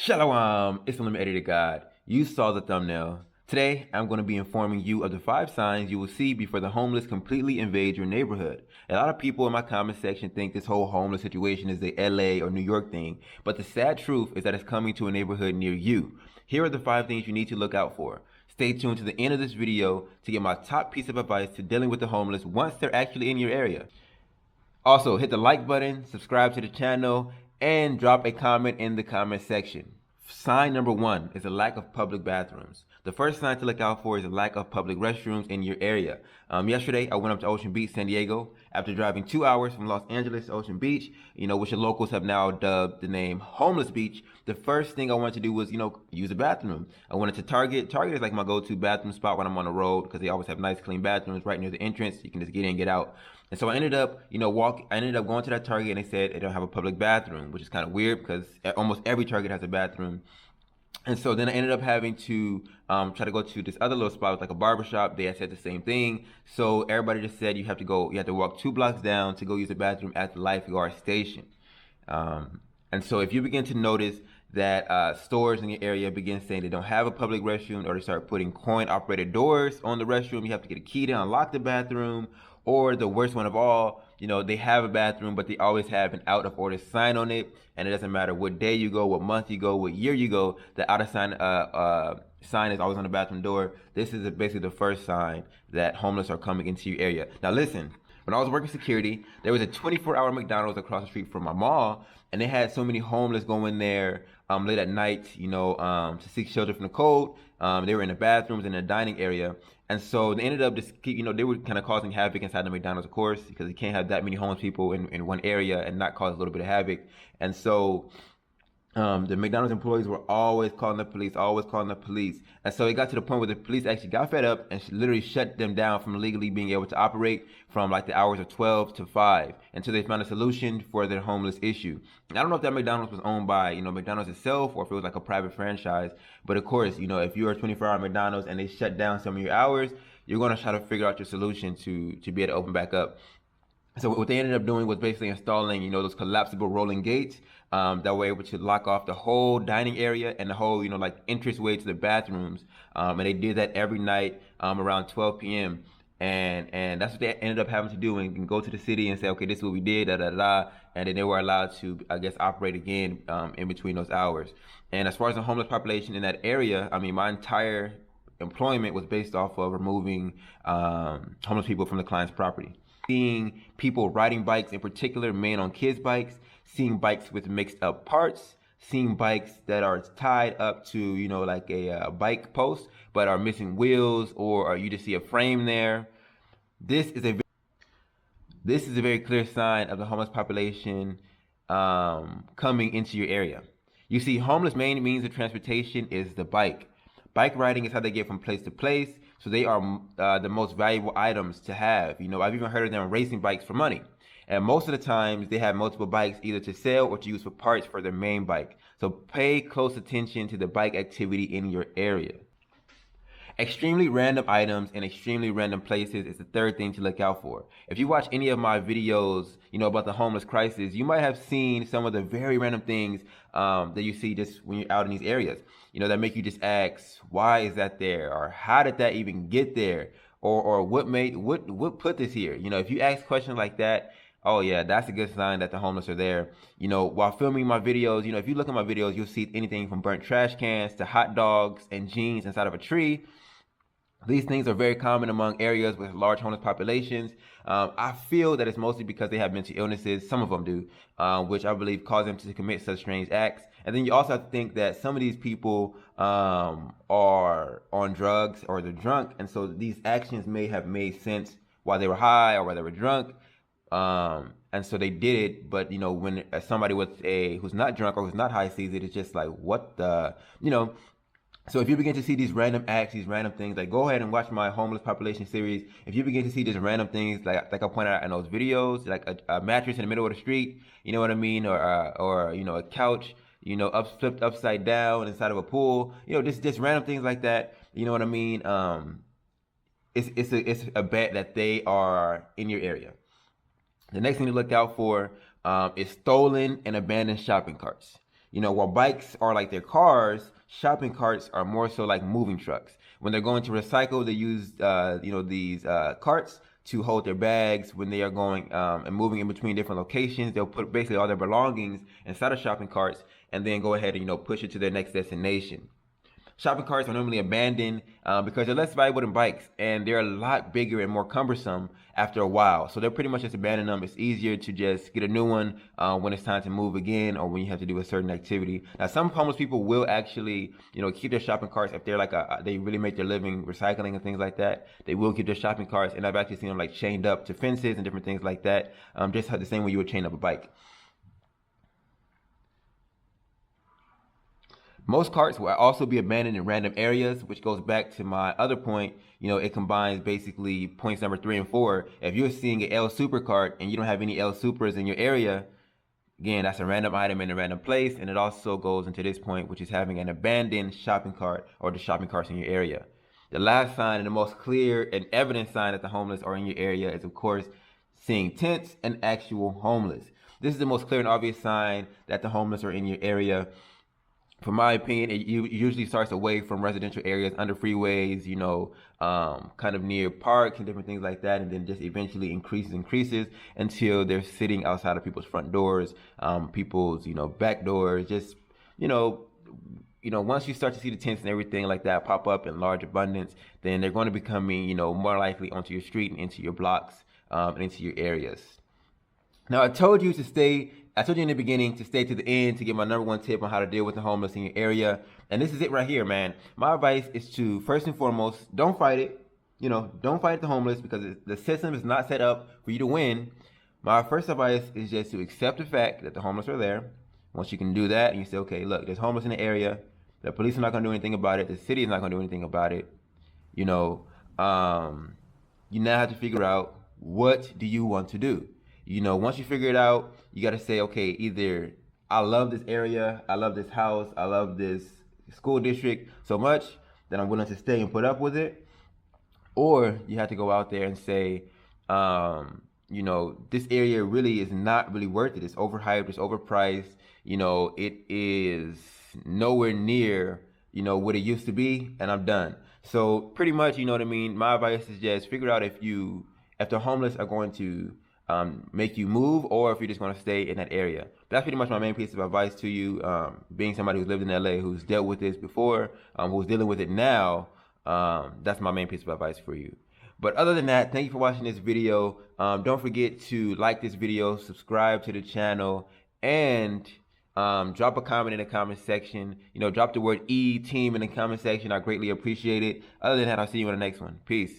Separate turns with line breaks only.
Shalom, it's Limit Editor God. You saw the thumbnail. Today, I'm going to be informing you of the 5 signs you will see before the homeless completely invade your neighborhood. A lot of people in my comment section think this whole homeless situation is a LA or New York thing, but the sad truth is that it's coming to a neighborhood near you. Here are the 5 things you need to look out for. Stay tuned to the end of this video to get my top piece of advice to dealing with the homeless once they're actually in your area. Also, hit the like button, subscribe to the channel, and drop a comment in the comment section. Sign number 1 is a lack of public bathrooms. The first sign to look out for is a lack of public restrooms in your area. Yesterday, I went up to Ocean Beach, San Diego, after driving 2 hours from Los Angeles to Ocean Beach, which the locals have now dubbed the name Homeless Beach. The first thing I wanted to do was, use a bathroom. I went to Target. Target is like my go-to bathroom spot when I'm on the road because they always have nice, clean bathrooms right near the entrance. You can just get in and get out. And so I ended up, I ended up going to that Target, and they said they don't have a public bathroom, which is kind of weird because almost every Target has a bathroom. And so then I ended up having to try to go to this other little spot with like a barbershop. They had said the same thing. So everybody just said you have to walk 2 blocks down to go use the bathroom at the lifeguard station. And so if you begin to notice that stores in your area begin saying they don't have a public restroom, or they start putting coin-operated doors on the restroom, you have to get a key to unlock the bathroom. Or the worst one of all, they have a bathroom, but they always have an out of order sign on it, and it doesn't matter what day you go, what month you go, what year you go, the out of sign is always on the bathroom door. This is basically the first sign that homeless are coming into your area. Now listen, when I was working security, there was a 24-hour McDonald's across the street from my mall, and they had so many homeless going there late at night, to seek shelter from the cold. They were in the bathrooms in the dining area. And so they ended up they were kind of causing havoc inside the McDonald's, of course, because you can't have that many homeless people in one area and not cause a little bit of havoc. And so the McDonald's employees were always calling the police, And so it got to the point where the police actually got fed up and literally shut them down from legally being able to operate from like the hours of 12 to 5 until they found a solution for their homeless issue. And I don't know if that McDonald's was owned by, McDonald's itself, or if it was like a private franchise. But of course, if you're a 24-hour McDonald's and they shut down some of your hours, you're going to try to figure out your solution to be able to open back up. So what they ended up doing was basically installing, those collapsible rolling gates that were able to lock off the whole dining area and the whole, entrance way to the bathrooms. And they did that every night around 12 p.m. And that's what they ended up having to do, and go to the city and say, okay, this is what we did, and then they were allowed to, I guess, operate again in between those hours. And as far as the homeless population in that area, I mean, my entire employment was based off of removing homeless people from the client's property. Seeing people riding bikes, in particular men on kids' bikes, seeing bikes with mixed up parts, seeing bikes that are tied up to, like a bike post, but are missing wheels, or you just see a frame there. This is a very clear sign of the homeless population coming into your area. You see, homeless main means of transportation is the bike. Bike riding is how they get from place to place, so they are the most valuable items to have. I've even heard of them racing bikes for money. And most of the times, they have multiple bikes either to sell or to use for parts for their main bike. So pay close attention to the bike activity in your area. Extremely random items in extremely random places is the third thing to look out for. If you watch any of my videos, about the homeless crisis, you might have seen some of the very random things that you see just when you're out in these areas, that make you just ask, why is that there? Or how did that even get there? Or what put this here? If you ask questions like that, oh yeah, that's a good sign that the homeless are there. While filming my videos, if you look at my videos, you'll see anything from burnt trash cans to hot dogs and jeans inside of a tree. These things are very common among areas with large homeless populations. I feel that it's mostly because they have mental illnesses. Some of them do, which I believe cause them to commit such strange acts. And then you also have to think that some of these people are on drugs or they're drunk. And so these actions may have made sense while they were high or while they were drunk. And so they did it. But, when somebody who's not drunk or who's not high sees it, it's just like, what the, So if you begin to see these random acts, these random things, like go ahead and watch my homeless population series. If you begin to see these random things, like I pointed out in those videos, like a mattress in the middle of the street, you know what I mean, or a couch, flipped upside down inside of a pool, just random things like that, you know what I mean. It's a bet that they are in your area. The next thing to look out for is stolen and abandoned shopping carts. While bikes are like their cars, shopping carts are more so like moving trucks. When they're going to recycle, they use these carts to hold their bags. When they are going and moving in between different locations, they'll put basically all their belongings inside of shopping carts and then go ahead and push it to their next destination. Shopping carts are normally abandoned because they're less valuable than bikes, and they're a lot bigger and more cumbersome after a while. So they're pretty much just abandon them. It's easier to just get a new one when it's time to move again, or when you have to do a certain activity. Now, some homeless people will actually, keep their shopping carts if they're like they really make their living recycling and things like that. They will keep their shopping carts, and I've actually seen them like chained up to fences and different things like that, just the same way you would chain up a bike. Most carts will also be abandoned in random areas, which goes back to my other point. It combines basically points number 3 and 4. If you're seeing an El Super cart and you don't have any El Supers in your area, again, that's a random item in a random place. And it also goes into this point, which is having an abandoned shopping cart or the shopping carts in your area. The last sign and the most clear and evident sign that the homeless are in your area is, of course, seeing tents and actual homeless. This is the most clear and obvious sign that the homeless are in your area. For my opinion, it usually starts away from residential areas, under freeways, kind of near parks and different things like that, and then just eventually increases until they're sitting outside of people's front doors, people's, back doors. Just, once you start to see the tents and everything like that pop up in large abundance, then they're going to be coming, more likely onto your street and into your blocks and into your areas. Now, I told you in the beginning to stay to the end to get my number 1 tip on how to deal with the homeless in your area. And this is it right here, man. My advice is to, first and foremost, don't fight it. Don't fight the homeless, because the system is not set up for you to win. My first advice is just to accept the fact that the homeless are there. Once you can do that and you say, okay, look, there's homeless in the area. The police are not going to do anything about it. The city is not going to do anything about it. You now have to figure out, what do you want to do? Once you figure it out, you got to say, okay, either I love this area, I love this house, I love this school district so much that I'm willing to stay and put up with it. Or you have to go out there and say, this area really is not really worth it. It's overhyped, it's overpriced. It is nowhere near, what it used to be, and I'm done. So pretty much, what I mean? My advice is just figure out if the homeless are going to make you move, or if you're just going to stay in that area. That's pretty much my main piece of advice to you. Being somebody who's lived in LA, who's dealt with this before, who's dealing with it now, that's my main piece of advice for you. But other than that, thank you for watching this video. Don't forget to like this video, subscribe to the channel, and drop a comment in the comment section. Drop the word team in the comment section. I greatly appreciate it. Other than that, I'll see you in the next one. Peace.